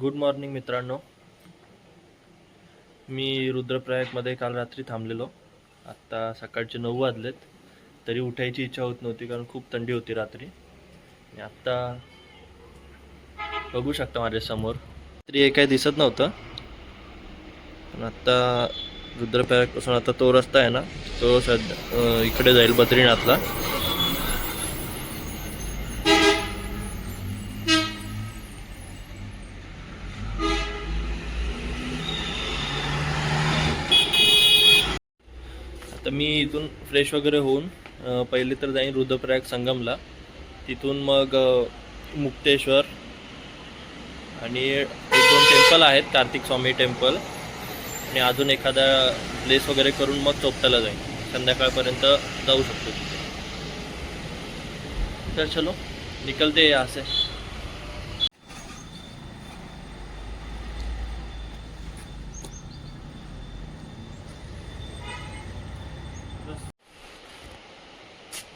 Good morning मित्रांनो. मी रुद्रप्रयागमध्ये काल रात्री थांबलेलो. आत्ता सकाळचे 9 वाजलेत. तरी उठायची इच्छा होत नव्हती कारण खूप थंडी होती रात्री. आणि आत्ता बघू शकता माझ्यासमोर तरी हे काही दिसत नव्हतं. पण आत्ता रुद्रप्रयागपासून आता तो रस्ता आहे ना, तो इकडे जाईल बद्रीनाथला. आता मी इथून फ्रेश वगैरे होऊन पहिले तर जाईन रुद्रप्रयाग संगमला. तिथून मग मुक्तेश्वर आणि एक दोन टेम्पल आहेत, कार्तिक स्वामी टेम्पल, आणि अजून एखादा प्लेस वगैरे करून मग चोपटाला जाईन. संध्याकाळपर्यंत जाऊ शकतो तिथे. तर चलो निकलते हैं यहाँ से.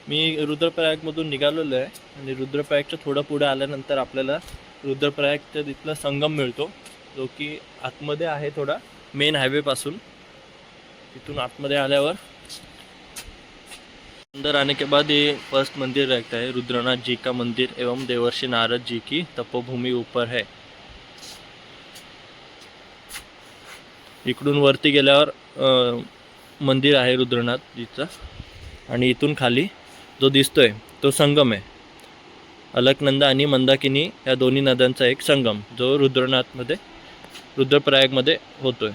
मी रुद्रप्रयागमधून निघालेलो आहे आणि रुद्रप्रयागच्या थोडं पुढे आल्यानंतर आपल्याला रुद्रप्रयागच्या तिथला संगम मिळतो, जो की आतमध्ये आहे थोडा मेन हायवेपासून. तिथून आतमध्ये आल्यावर अंदर आने के बाद ये फर्स्ट मंदिर रहता है, रुद्रनाथ जी का मंदिर एवं देवर्षि नारद जी की तपोभूमि ऊपर है. इकडून वरती गेल्यावर मंदिर आहे रुद्रनाथ जीचं. आणि इथून खाली जो दिसतोय तो संगम आहे. अलकनंदा आणि मंदाकिनी या दोन्ही नद्यांचा एक संगम जो रुद्रप्रयागमध्ये होतोय.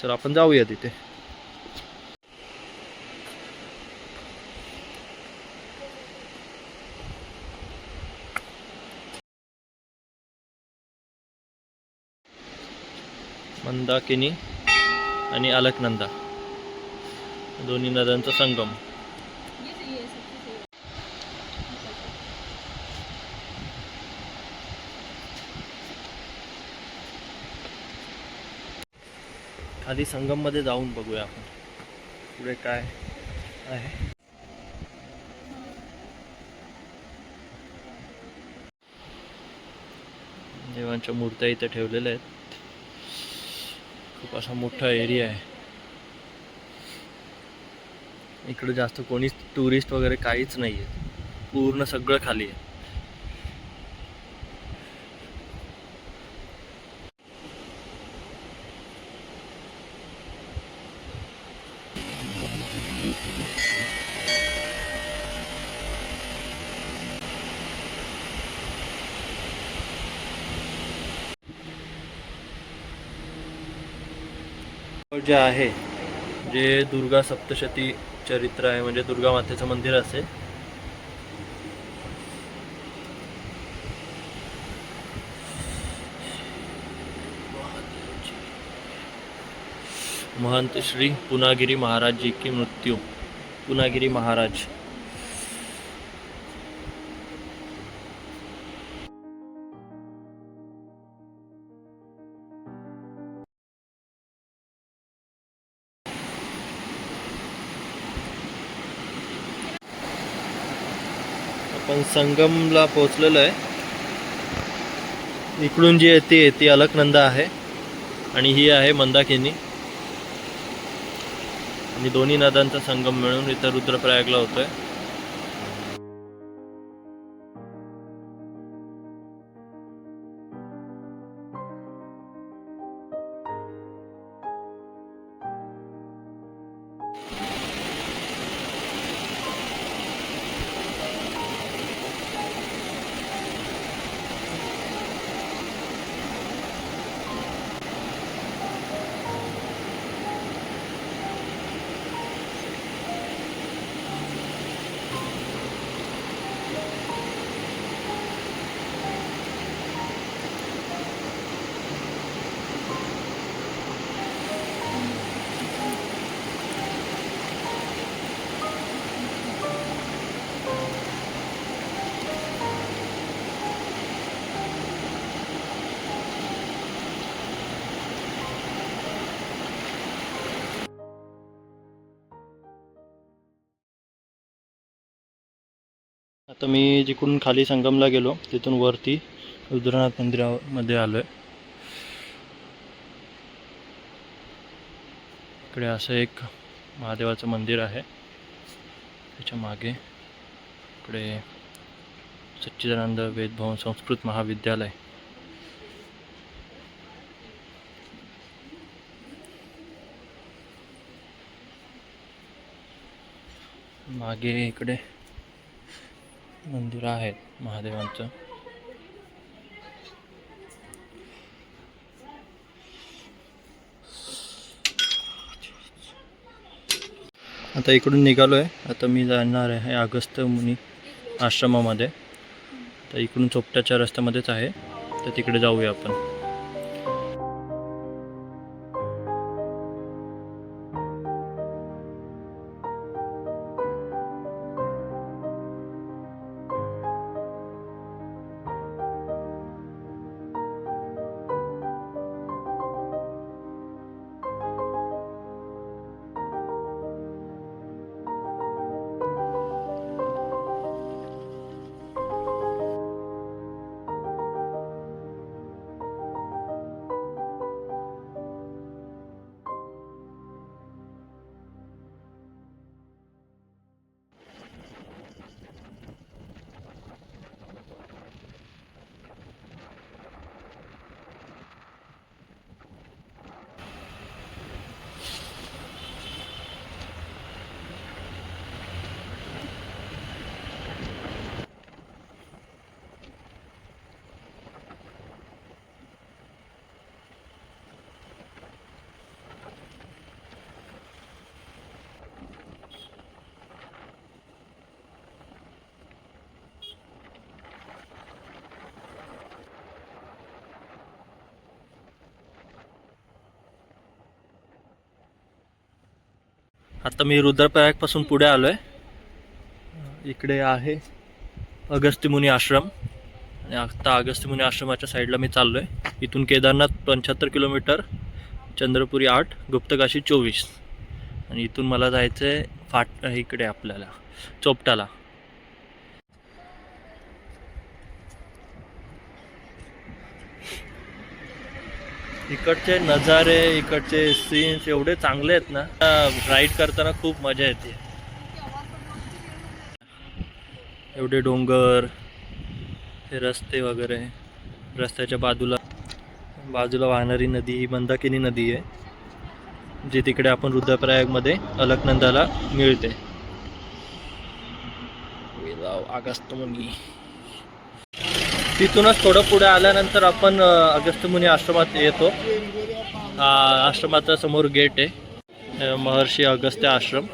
चल आपण जाऊया तिथे. मंदाकिनी आणि अलकनंदा दोन्ही नद्यांचा संगम. खाली संगममध्ये जाऊन बघूया आपण पुढे काय आहे. देवांच्या मूर्त्या इथे ठेवलेल्या आहेत. खूप असा मोठा एरिया आहे. इकडे जास्त कोणीच टुरिस्ट वगैरे काहीच नाही आहे. पूर्ण सगळं खाली आहे. जे आहे जे दुर्गा सप्तशती चरित्र आहे, म्हणजे दुर्गा मातेचं मंदिर असेल. महंत श्री पुनागिरी महाराज जी की मृत्यु. पुनागिरी महाराज. आपण संगमला पोहोचलेलो आहे. इकडून जी येते ती अलकनंदा आहे आणि ही आहे मंदाकिनी. आणि दोन्ही नद्यांचा संगम मिळून इथं रुद्रप्रयागला होतोय. आता मी जिकडून खाली संगमला गेलो तिथून वरती रुद्रनाथ मंदिरामध्ये आलो आहे. इकडे असं एक महादेवाचं मंदिर आहे. त्याच्या मागे इकडे सच्चिदानंद वेदभवन संस्कृत महाविद्यालय. मागे इकडे मंदिर आहेत महादेवांचं. आता इकडून निघालो आहे. आता मी जाणार आहे अगस्त्य मुनी आश्रमामध्ये. तर इकडून चोपट्याच्या रस्त्यामध्येच आहे, तर तिकडे जाऊया आपण. आता मी रुद्रप्रयागपासून पुढे आलो आहे. इकडे आहे अगस्त्यमुनी आश्रम. आणि आता अगस्त्यमुनी आश्रमाच्या साईडला मी चाललो आहे. इथून केदारनाथ 75 किलोमीटर, चंद्रपुरी 8, गुप्तकाशी 24. आणि इथून मला जायचं आहे इकडे आपल्याला चोपटाला. इकडचे नजारे, इकडचे सीन्स एवढे चांगले आहेत ना, राईड करताना खूप मजा येते. एवढे डोंगर, हे रस्ते वगैरे. रस्त्याच्या बाजूला वाहणारी नदी ही मंदाकिनी नदी आहे, जी तिकडे आपण रुद्रप्रयागमध्ये अलकनंदाला मिळते. अगस्त्यमुनी. तिथूनच थोडं पुढे आल्यानंतर आपण अगस्त्यमुनी आश्रमात येतो. आश्रमाचा समोर गेट आहे, महर्षी अगस्त्य आश्रम.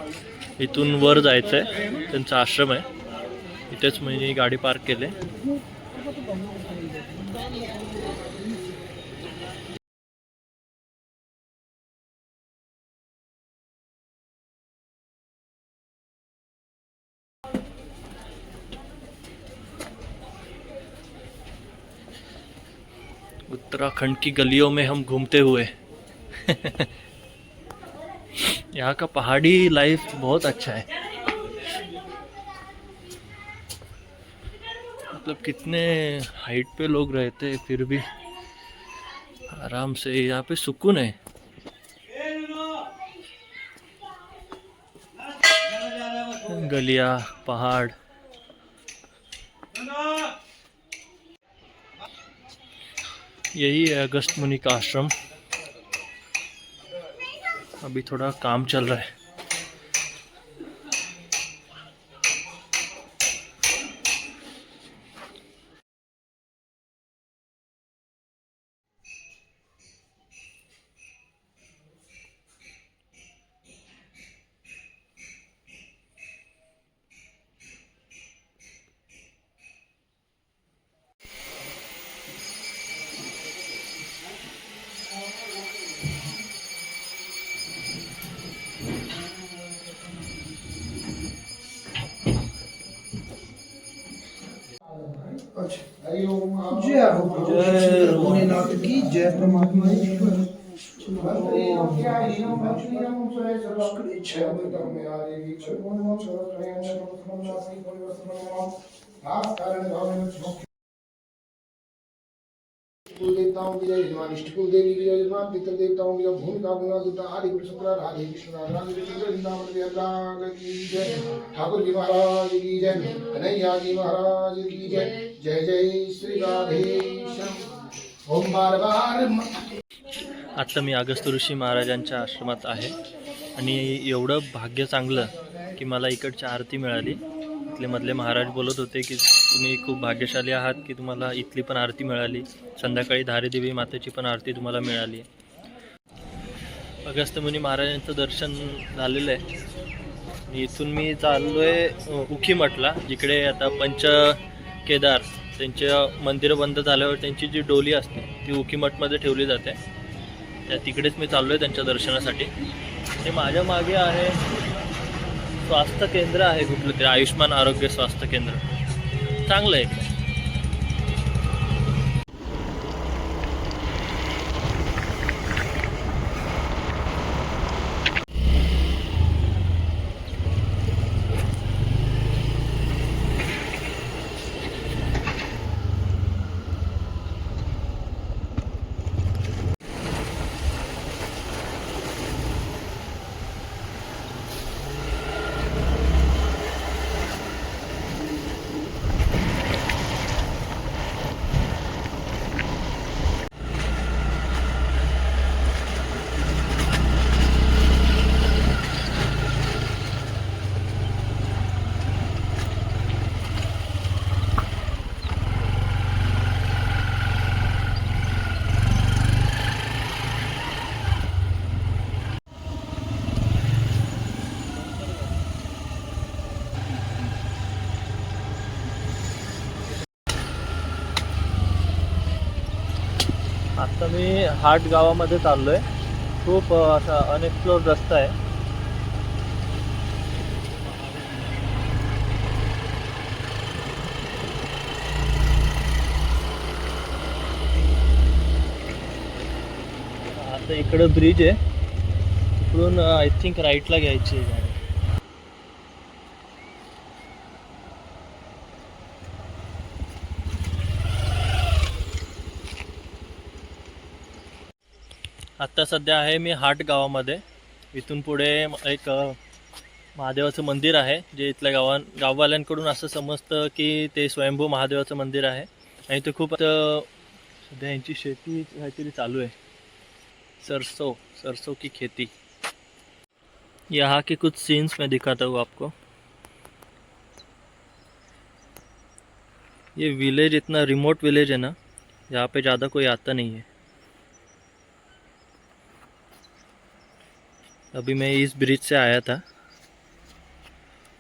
इथून वर जायचं आहे, त्यांचा आश्रम आहे. इथेच मी गाडी पार्क केली. उत्तराखंड की गलियों में हम घूमते हुए. यहाँ का पहाड़ी लाइफ बहुत अच्छा है. मतलब कितने हाइट पे लोग रहते हैं, फिर भी आराम से यहाँ पे सुकून है. गलियाँ, पहाड़. यही है अगस्त मुनि का आश्रम. अभी थोड़ा काम चल रहा है. जय भोलेनाथ की जय. परमात्मा कुल देवताओं की जय, यजमान इष्ट कुल देवी की जय, यजमान पितर देवताओं की जय, भूमिका गुणा दुर्गा आदि गुरु शुक्र राधे कृष्ण राधे कृष्ण वृंदावन बिहार की जय, ठाकुर जी महाराज की जय, कन्हैया जी महाराज की जय, जय जय श्री राधे श्याम। ओम बार बार आत्ता मी अगस्त्य ऋषी महाराजांच्या आश्रमात आहे आणि एवढं भाग्य चांगलं की मला इकडची आरती मिळाली. इथले मधले महाराज बोलत होते की तुम्ही खूप भाग्यशाली आहात की तुम्हाला इथली पण आरती मिळाली. संध्याकाळी धारेदेवी मातेची पण आरती तुम्हाला मिळाली. अगस्त्य मुनी महाराजांचं दर्शन झालेलं आहे. इथून मी चाललो आहे उखीमठला, जिकडे आता पंच केदार त्यांच्या मंदिरं बंद झाल्यावर त्यांची जी डोली असते ती उखीमठमध्ये ठेवली जाते. त्या तिकडेच मी चाललो आहे त्यांच्या दर्शनासाठी. हे माझ्या मागे आहे स्वास्थ्य केंद्र आहे, कुठलं तरी आयुष्मान आरोग्य स्वास्थ्य केंद्र. चांगलं आहे. आता मी हाट गावामध्ये चाललो आहे. खूप असा अनएक्सप्लोर रस्ता आहे. आता इकडं ब्रिज आहे, इकडून आय थिंक राईटला घ्यायची आहे गाडी. आत्ता सध्या आहे मी हाट गावामध्ये. इथून पुढे एक महादेवाचं मंदिर आहे, जे इथल्या गाववाल्यांकडून असं समजतं की ते स्वयंभू महादेवाचं मंदिर आहे. आणि ते खूप सध्या यांची शेती काहीतरी चालू आहे. सरसों की खेती. यहाँ के कुछ सीन्स मैं दिखाता हूँ आपको. ये विलेज इतना रिमोट विलेज है ना, यहाँ पे ज़्यादा कोई आता नहीं है. अभी मैं इस ब्रिज से आया था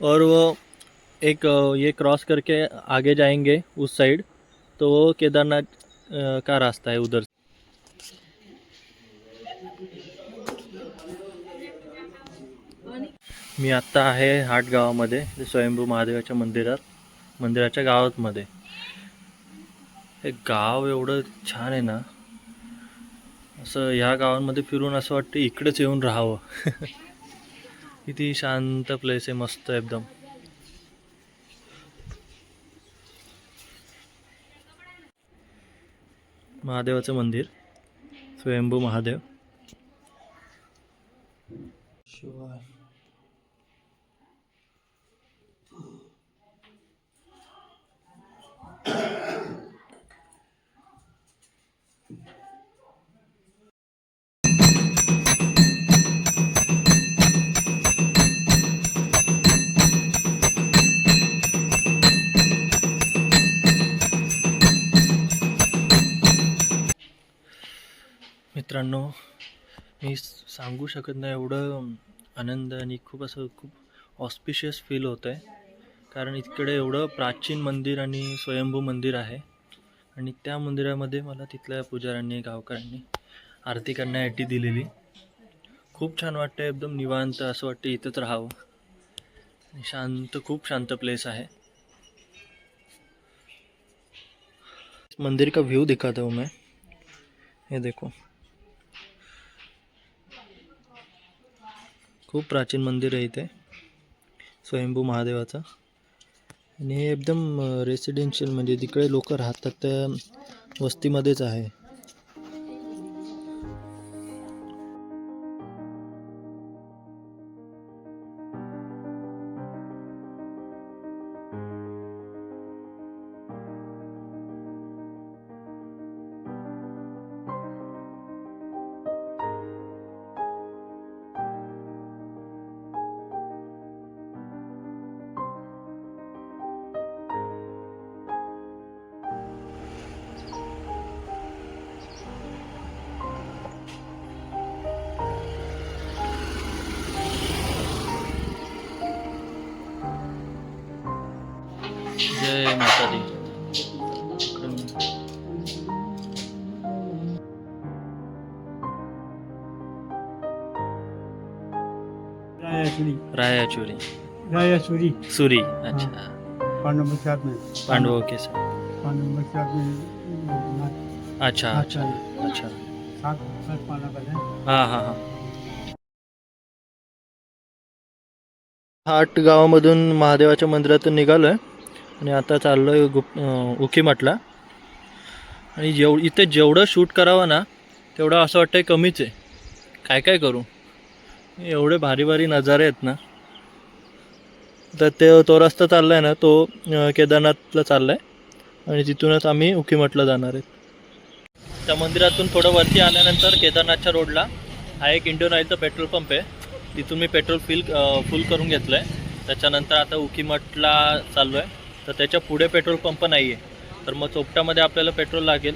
और वो एक ये क्रॉस करके आगे जाएंगे उस साइड तो वो केदारनाथ का रास्ता है उधर. मी आत्ता आहे हाट गावामध्ये, स्वयंभू महादेवाच्या मंदिराच्या गावामध्ये. हे गाव एवढं छान आहे ना, असं ह्या गावांमध्ये फिरून असं वाटतं इकडेच येऊन राहावं. किती शांत प्लेस आहे, मस्त एकदम. महादेवाचं मंदिर, स्वयंभू महादेव. शिवाय मित्रांनो, मी सांगू शकत नाही एवढं आनंद आणि खूप ऑस्पिशियस फील होतं आहे. कारण इकडे एवढं प्राचीन मंदिर आणि स्वयंभू मंदिर आहे आणि त्या मंदिरामध्ये मला तिथल्या पुजाऱ्यांनी गावकऱ्यांनी आरती करण्यासाठी दिलेली. खूप छान वाटतं, एकदम निवांत असं वाटतं इथंच राहावं. शांत, खूप शांत प्लेस आहे. मंदिर का व्यू दिखाता हूँ मैं. ये देखो, खूप प्राचीन मंदिर आहे इथे स्वयंभू महादेवाचं. आणि हे एकदम रेसिडेन्शियल, म्हणजे तिकडे लोक राहतात त्या वस्तीमध्येच आहे. जय माता दी. रायाचुरी रायासुरी सुरी. अच्छा. पांडव साथ में पांडव ओके सर. पांडव साथ में अच्छा अच्छा अच्छा. सात पांडव का है. हां हां हां. आठ गावामधून महादेवाच्या मंदिरातून निघालो आहे आणि आता चाललो आहे उखीमठला. आणि इथे जेवढं शूट करावं ना तेवढं असं वाटतं कमीच आहे. काय काय करू. एवढे भारी भारी नजारे आहेत ना. तर तो रस्ता चालला आहे ना तो केदारनाथला चालला आहे आणि तिथूनच आम्ही उखीमठला जाणार आहेत. त्या मंदिरातून थोडं वरती आल्यानंतर केदारनाथच्या रोडला हा एक इंडियन ऑइलचा पेट्रोल पंप आहे. तिथून मी पेट्रोल फुल करून घेतलं आहे. त्याच्यानंतर आता उखीमठला चाललो आहे. तर त्याच्या पुढे पेट्रोल पंप नाही आहे. तर मग चोपटामध्ये आपल्याला पेट्रोल लागेल.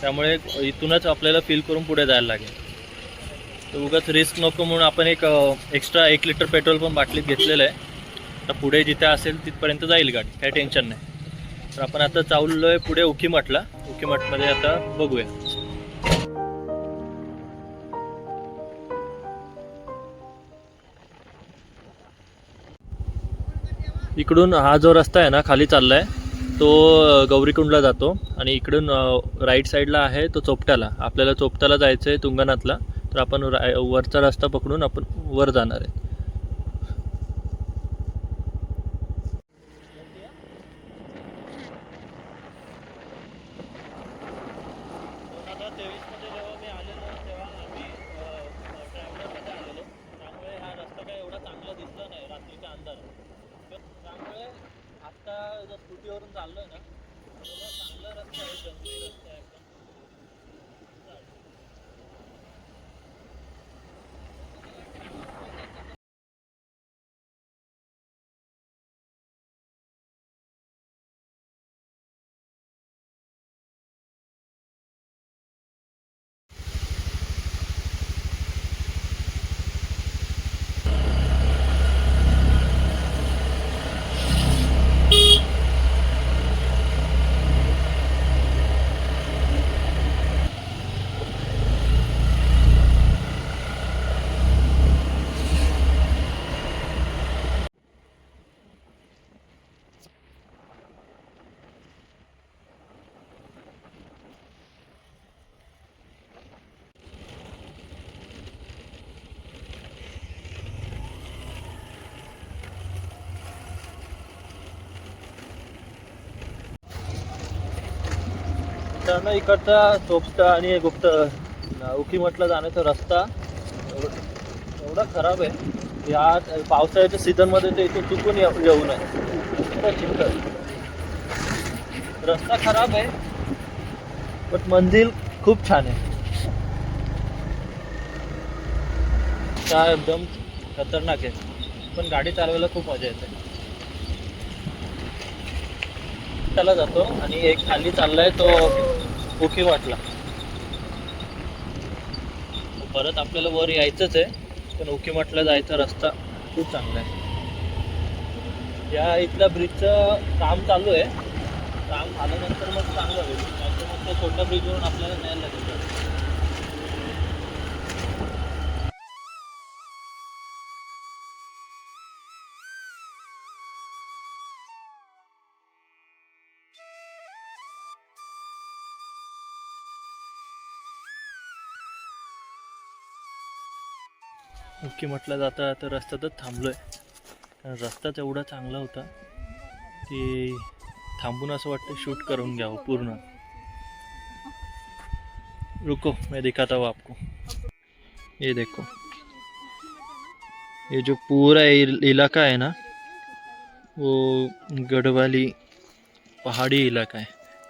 त्यामुळे इथूनच आपल्याला फिल करून पुढे जायला लागेल. तर उगाच रिस्क नको म्हणून आपण एक एक्स्ट्रा 1 लिटर पेट्रोल पण बाटलीत घेतलेलं आहे. आता पुढे जिथे असेल तिथपर्यंत जाईल गाडी, काही टेन्शन नाही. तर आपण आता चाललो आहे पुढे उखीमठला. उखीमठमध्ये आता बघूया. इकडून हा जो रस्ता आहे ना खाली चालला आहे तो गौरीकुंडला जातो आणि इकडून राईट साईडला आहे तो चोपट्याला. आपल्याला चोपट्याला जायचं आहे तुंगनाथला. तर आपण वरचा रस्ता पकडून आपण वर जाणार आहे. त्यामुळे हा रस्ता काही एवढा चांगला दिसला नाही रात्रीच्या अंधारात. त्यामुळे आता जर स्कूटीवरून चाललोय ना चांगला रस्ता आहे, जंगली रस्ता आहे एकदम. तर ना इकडचा चोपटा आणि गुप्त उखीमठला जाण्याचा रस्ता एवढा खराब आहे. या पावसाळ्याच्या सीझनमध्ये ते इथून चुकून येऊ नये. चिखल रस्ता खराब आहे पण मंदिर खूप छान आहे. काय एकदम खतरनाक आहे पण गाडी चालवायला खूप मजा येते. त्याला जातो आणि एक खाली चाललाय तो उखीमठला. परत आपल्याला वर यायचंच आहे पण उखीमठला जायचा रस्ता खूप चांगला आहे. या इथल्या ब्रिजचं काम चालू आहे. काम झाल्यानंतर मग चांगलं होईल. त्यानंतर मग त्या छोट्या ब्रिजवरून आपल्याला न्यायला लागेल. उखीमठला जाता आता रस्त्यातच थांबलोय. कारण रस्ताच एवढा चांगला होता की थांबून असं वाटतं शूट करून घ्यावं पूर्ण. रुको मैं दिखाता हूँ आपको. ये देखो ये जो पूरा इलाका है ना वो गढ़वाली पहाड़ी इलाका है.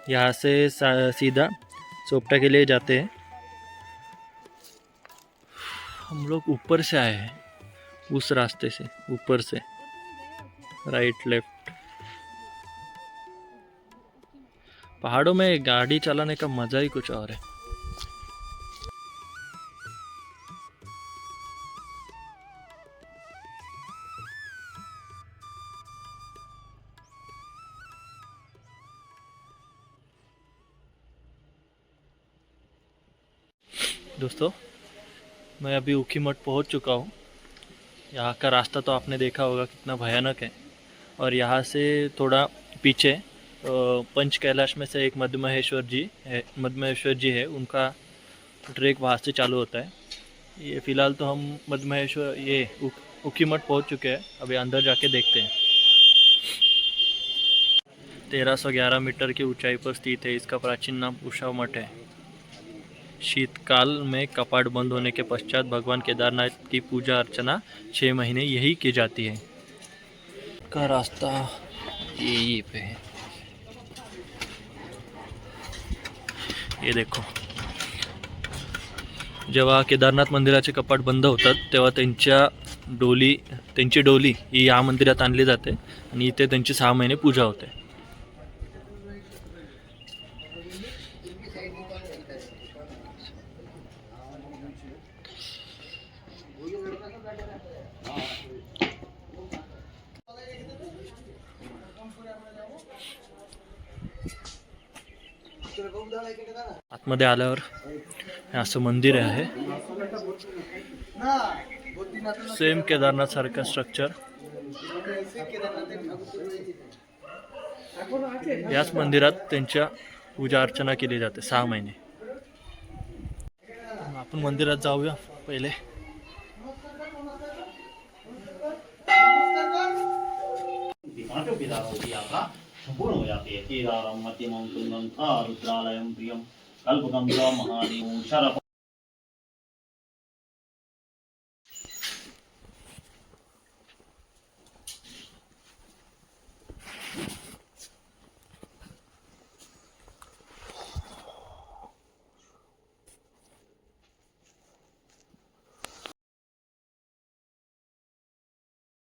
यहाँ से सीधा चोपटा के लिए जाते हैं. हम लोग ऊपर से आए हैं उस रास्ते से, ऊपर से राइट लेफ्ट. पहाड़ों में गाड़ी चलाने का मज़ा ही कुछ और है. दोस्तों, मैं अभी ऊखीमठ पहुंच चुका हूं। यहाँ का रास्ता तो आपने देखा होगा कितना भयानक है। और यहाँ से थोड़ा पीछे पंच कैलाश में से एक मध्यमहेश्वर जी है, उनका ट्रैक वहाँ से चालू होता है। ये फ़िलहाल तो हम मध्यमहेश्वर ऊखीमठ पहुँच चुके हैं। अभी अंदर जाके देखते हैं। 1311 मीटर की ऊंचाई पर स्थित है। इसका प्राचीन नाम उषा मठ है। शीतकाल में कपाट बंद होने के पश्चात भगवान केदारनाथ की पूजा अर्चना 6 महीने यही की जाती है। का रास्ता ये पे है। ये देखो, जेव्हा केदारनाथ मंदिराचे कपाट बंद होतात तेव्हा त्यांची डोली ही या मंदिरात आणली जाते आणि इथे त्यांची 6 महिने पूजा होते। आतमध्ये आल्यावर हे असं मंदिर आहे, सेम केदारनाथ सारखं स्ट्रक्चर। याच मंदिरात त्यांच्या पूजा अर्चना केली जाते 6 महिने। आपण मंदिरात जाऊया पहिले। संपूर्ण हो जाती है। केदारम मध्यमं तुंगं था रुद्रालयं प्रियं कल्पगंगा महादेवं शरभ।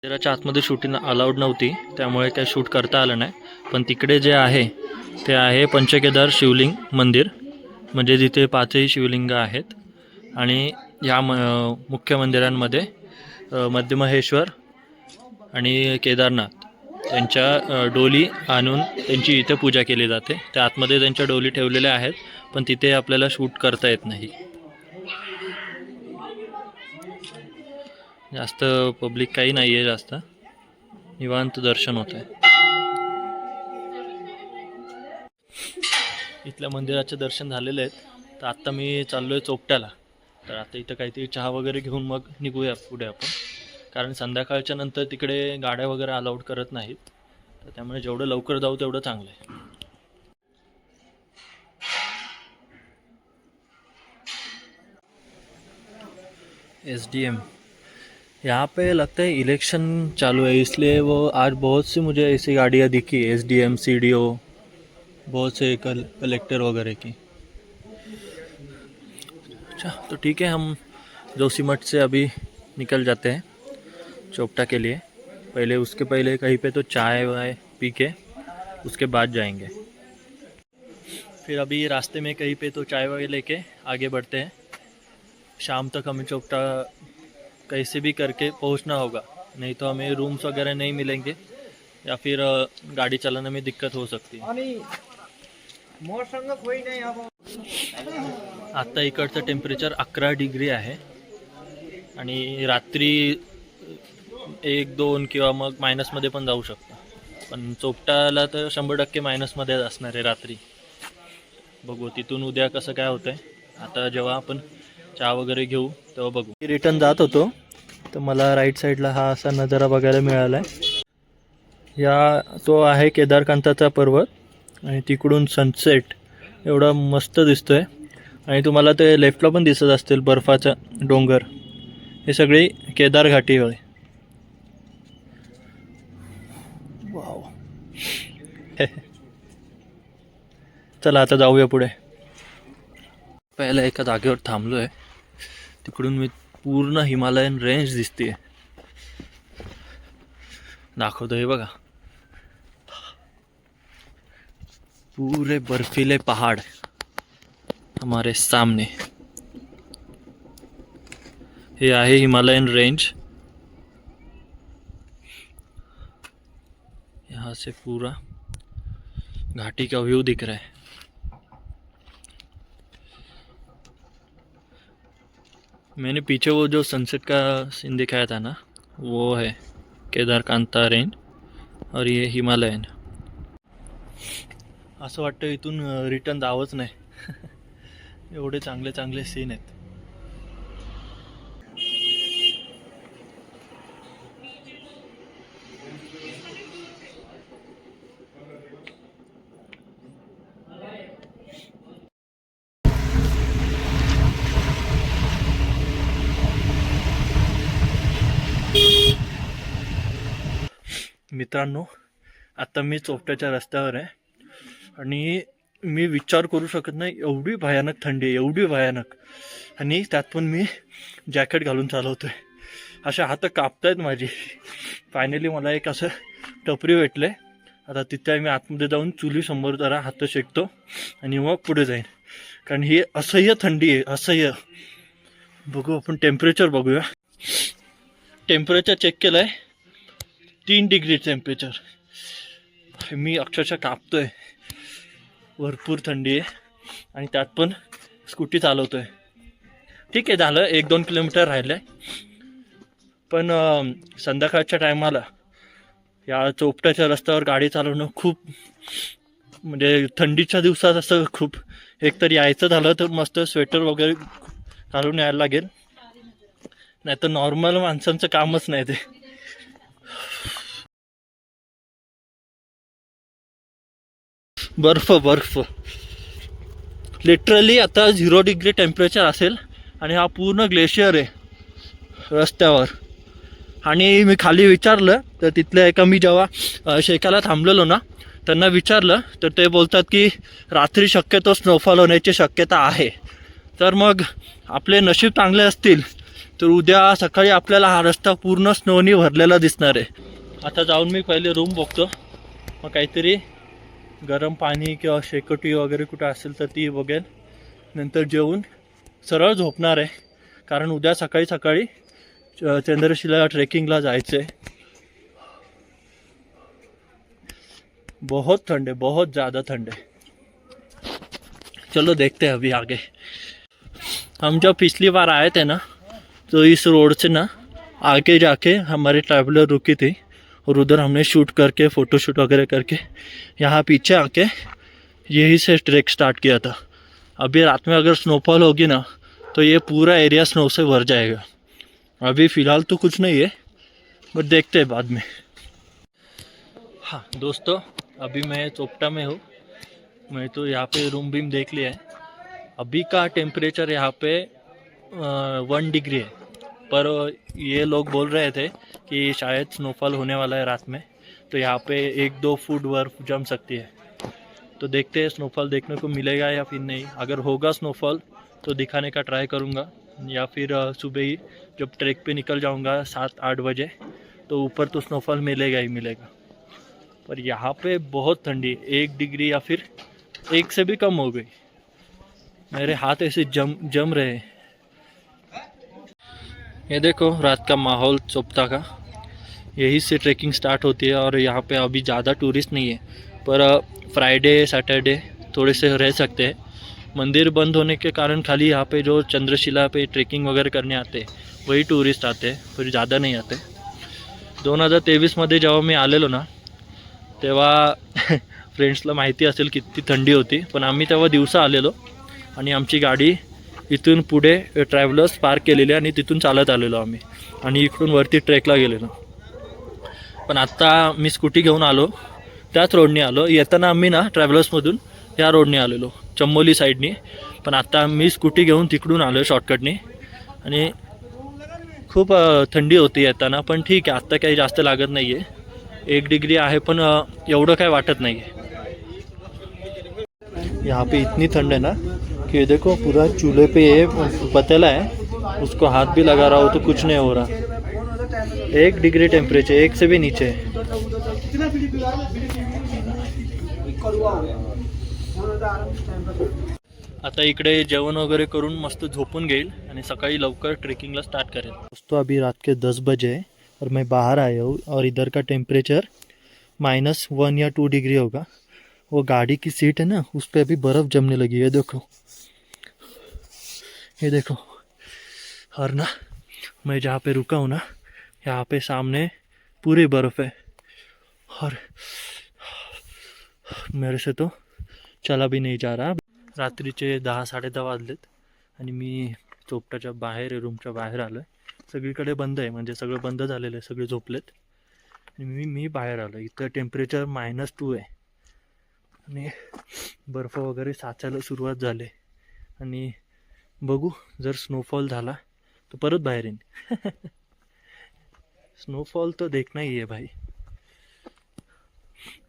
मंदिराच्या आतमध्ये शूटिंग अलाउड नव्हती, त्यामुळे काही शूट करता आलं नाही। पण तिकडे जे आहे ते आहे पंचकेदार शिवलिंग मंदिर, म्हणजे जिथे 5ही शिवलिंग आहेत। आणि या मुख्य मंदिरांमध्ये मध्यमहेश्वर आणि केदारनाथ त्यांच्या डोली आणून त्यांची इथे पूजा केली जाते। त्या आतमध्ये त्यांच्या डोली ठेवलेल्या आहेत, पण तिथे आपल्याला शूट करता येत नाही। जास्त पब्लिक काही नाही आहे, जास्त निवांत दर्शन होत आहे। इथल्या मंदिराचे दर्शन झालेले आहेत, तर आता मी चाललो आहे चोपट्याला। तर आता इथं काहीतरी चहा वगैरे घेऊन मग निघूया पुढे आपण, कारण संध्याकाळच्या नंतर तिकडे गाड्या वगैरे अलाउड करत नाहीत। तर त्यामुळे जेवढं लवकर जाऊ तेवढं चांगलं आहे। SDM यहाँ पे लगता है इलेक्शन चालू है, इसलिए वो आज बहुत सी मुझे ऐसी गाड़ियाँ दिखी, SDM CDO, बहुत से कलेक्टर वगैरह की। अच्छा, तो ठीक है, हम जोशीमठ से अभी निकल जाते हैं चोपटा के लिए। उसके पहले कहीं पे तो चाय वाय पी के उसके बाद जाएंगे। फिर अभी रास्ते में कहीं पे तो चाय वाय लेके आगे बढ़ते हैं। शाम तक हमें चोपटा कैसे भी करके पहुंचना होगा, नहीं तो हमें रूम्स वगैरह नहीं मिलेंगे या फिर गाड़ी चलाने में दिक्कत हो सकती है। आता इकडचं टेम्परेचर 11 डिग्री आहे आणि रात्री 1-2 किंवा मग मायनसमध्ये पण जाऊ शकतं, पण चोपटाला तर 100% मायनसमध्येच असणार आहे रात्री। बघू तिथून उद्या कसं काय होतंय। आता जेव्हा आपण चहा वगैरे घेऊ तेव्हा बघू। रिटर्न जात होतो तर मला राईट साईडला हा असा नजारा बघायला मिळाला आहे। या तो आहे केदारकांताचा पर्वत आणि तिकडून सनसेट एवढा मस्त दिसतोय। आणि तुम्हाला ते लेफ्टला पण दिसत असतील बर्फाचा डोंगर, हे सगळे केदार घाटी आहे। वाव चला आता जाऊया पुढे। पहिला एका जागेवर थांबलो आहे, तिकडून मी पूर्ण हिमालयन रेंज दिसते, दाखवतो हे बघा। पूरे बर्फीले पहाड़ हमारे सामने, ये आहे हिमालयन रेंज। यहाँ से पूरा घाटी का व्यू दिख रहा है। मैंने पीछे वो जो सनसेट का सीन दिखाया था ना, वो है केदारकांता रेंज और ये हिमालयन. असं वाटतं इथून रिटर्न जावंच नाही. एवढे चांगले चांगले सीन आहेत. मित्रांनो, आता मी चोपट्याच्या रस्त्यावर आहे आणि मी विचार करू शकत नाही एवढी भयानक थंडी आहे, एवढी भयानक. आणि त्यात पण मी जॅकेट घालून चालवतोय. अशा हात कापतायत माझी. फायनली मला एक असं टपरी भेटले. आता तिथे मी आतमध्ये जाऊन चुलीसमोर जरा हात शेकतो आणि मग पुढे जाईन, कारण ही असह्य थंडी आहे, असह्य. बघू आपण टेम्परेचर बघूया. टेम्परेचर चेक केलं आहे, 3 डिग्री टेम्परेचर. मी अक्षरशः कापतोय. भरपूर थंडी आहे आणि त्यात पण स्कूटी चालवतोय. ठीक आहे, झालं 1-2 किलोमीटर राहिलं आहे. पण संध्याकाळच्या टायमाला या चोपट्याच्या रस्त्यावर गाडी चालवणं खूप, म्हणजे थंडीच्या दिवसात असं खूप. एकतर यायचं झालं तर मस्त स्वेटर वगैरे घालून यायला लागेल, नाही तर नॉर्मल माणसांचं कामच नाही ते. बर्फ लिटरली आता 0 डिग्री टेम्परेचर असेल आणि हा पूर्ण ग्लेशियर आहे रस्त्यावर. आणि मी खाली विचारलं तर तिथल्या एका, मी जेव्हा शेकाला थांबलेलो ना, त्यांना विचारलं तर ते बोलतात की रात्री शक्यतो स्नोफॉल होण्याची शक्यता आहे. तर मग आपले नशीब चांगले असतील तर उद्या सकाळी आपल्याला हा रस्ता पूर्ण स्नोनी भरलेला दिसणार आहे. आता जाऊन मी पहिले रूम बघतो, मग काहीतरी गरम पाणी किंवा शेकोटी वगैरे कुठं असेल तर ती बघेल. नंतर जेवून सरळ झोपणार आहे, कारण उद्या सकाळी सकाळी चंद्रशिला ट्रेकिंगला जायचं आहे. बहुत ठंड है, बहुत ज़्यादा ठंड है. चलो देखते हैं अभी आगे. हम जब पिछली बार आए थे ना, तो इस रोड से ना आगे जाके हमारी ट्रैवलर रुकी थी और उधर हमने शूट करके, फ़ोटोशूट वगैरह करके यहाँ पीछे आके यही से ट्रैक स्टार्ट किया था. अभी रात में अगर स्नोफॉल होगी ना तो ये पूरा एरिया स्नो से भर जाएगा. अभी फ़िलहाल तो कुछ नहीं है, बट देखते हैं बाद में. हाँ दोस्तों, अभी मैं चोपटा में हूँ. मैं तो यहाँ पे रूम बीम देख लिया है. अभी का टेम्परेचर यहाँ पे 1 डिग्री है, पर ये लोग बोल रहे थे कि शायद स्नोफॉल होने वाला है रात में, तो यहाँ पे 1-2 फुट बर्फ जम सकती है. तो देखते हैं स्नोफॉल देखने को मिलेगा या फिर नहीं. अगर होगा स्नोफॉल तो दिखाने का ट्राई करूँगा, या फिर सुबह ही जब ट्रैक पे निकल जाऊँगा 7-8 बजे, तो ऊपर तो स्नोफॉल मिलेगा ही मिलेगा. पर यहाँ पे बहुत ठंडी, 1 डिग्री या फिर 1 से भी कम हो गई. मेरे हाथ ऐसे जम रहे हैं. ये देखो रात का माहौल चोपता का. यही से ट्रैकिंग स्टार्ट होती है और यहाँ पे अभी ज़्यादा टूरिस्ट नहीं है, पर फ्राइडे सैटरडे थोड़े से रह सकते हैं. मंदिर बंद होने के कारण खाली यहाँ पे जो चंद्रशिला पे ट्रेकिंग वगैरह करने आते हैं वही टूरिस्ट आते हैं, फिर ज़्यादा नहीं आते. 2023मध्ये जेव्हा मी आलेलो ना, तेव्हा फ्रेंड्सला माहिती असेल किती थंडी होती, पण आम्ही तेव्हा दिवसा आलेलो आणि आमची गाडी इथून पुढे ट्रॅव्हलर्स पार्क केलेले आणि तिथून चालत आलेलो आम्ही, आणि इकडून वरती ट्रेकला गेलेलो. पण आत्ता मी स्कूटी घेऊन आलो, त्याच रोडने आलो. येताना आम्ही ना ट्रॅव्हलर्समधून या रोडने आलेलो, चंबोली साईडने. पण आत्ता मी स्कूटी घेऊन तिकडून आलो शॉर्टकटने, आणि खूप थंडी होती येताना. पण ठीक आहे, आत्ता काही जास्त लागत नाही आहे. 1 डिग्री आहे, पण एवढं काय वाटत नाही आहे. यहाँ पे इतनी ठंड है ना कि देखो पूरा चूल्हे पे ये पतीला है, उसको हाथ भी लगा रहा हो तो कुछ नहीं हो रहा. 1 डिग्री टेम्परेचर, 1 से भी नीचे है. आता इकडे जेवण वगैरे करून मस्त झोपून घेईल आणि सकाळी लवकर ट्रेकिंगला स्टार्ट करेल. दोस्तों अभी रात के 10 बजे है और मैं बाहर आया हूँ, और इधर का टेम्परेचर -1 या 2 डिग्री होगा. वो गाड़ी की सीट है ना, उस पर अभी बर्फ़ जमने लगी है. देखो, ये देखो, और ना मैं जहाँ पे रुका हूँ ना, यहाँ पे सामने पूरी बर्फ़ है और मेरे से तो चला भी नाही जा रहा. रात्रीचे 10-10:30 वाजलेत आणि मी चोपटाच्या बाहेर रूमच्या बाहेर आलो आहे. सगळीकडे बंद आहे, म्हणजे सगळं बंद झालेलं आहे, सगळे झोपलेत आणि मी बाहेर आलो. इथं टेम्परेचर -2 आहे आणि बर्फ वगैरे साचायला सुरुवात झाली आणि बघू जर स्नोफॉल झाला तो परत बाहेर येईन. स्नोफॉल तो देखना ही है भाई.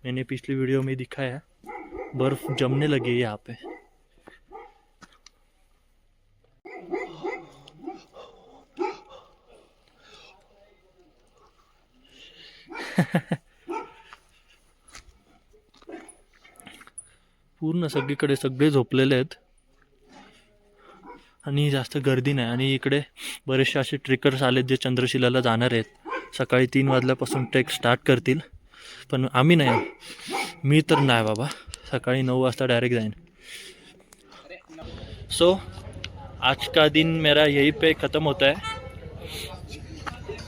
मैंने पिछली वीडियो में दिखाया बर्फ जमने लगी है यहाँ पे. पूर्ण सगळीकडे सगळे झोपलेले आहेत आणि जास्त गर्दी नाही. आणि इकडे बरेचसे असे ट्रेकर्स आलेत जे चंद्रशिलाला जाणार आहेत. सकाळी 3 वाजल्यापासून ट्रेक स्टार्ट करतील, पण आम्ही नाही. मी तर नाही बाबा, सकाळी 9 वाजता डायरेक्ट जाइन. सो आज का दिन मेरा यहीं पे ख़त्म होता है.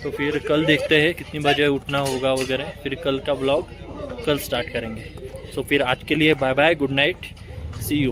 तो फिर कल देखते हैं कितनी बजे उठना होगा वगैरह. फिर कल का ब्लॉग कल स्टार्ट करेंगे. सो फिर आज के लिए bye bye, good night, see you.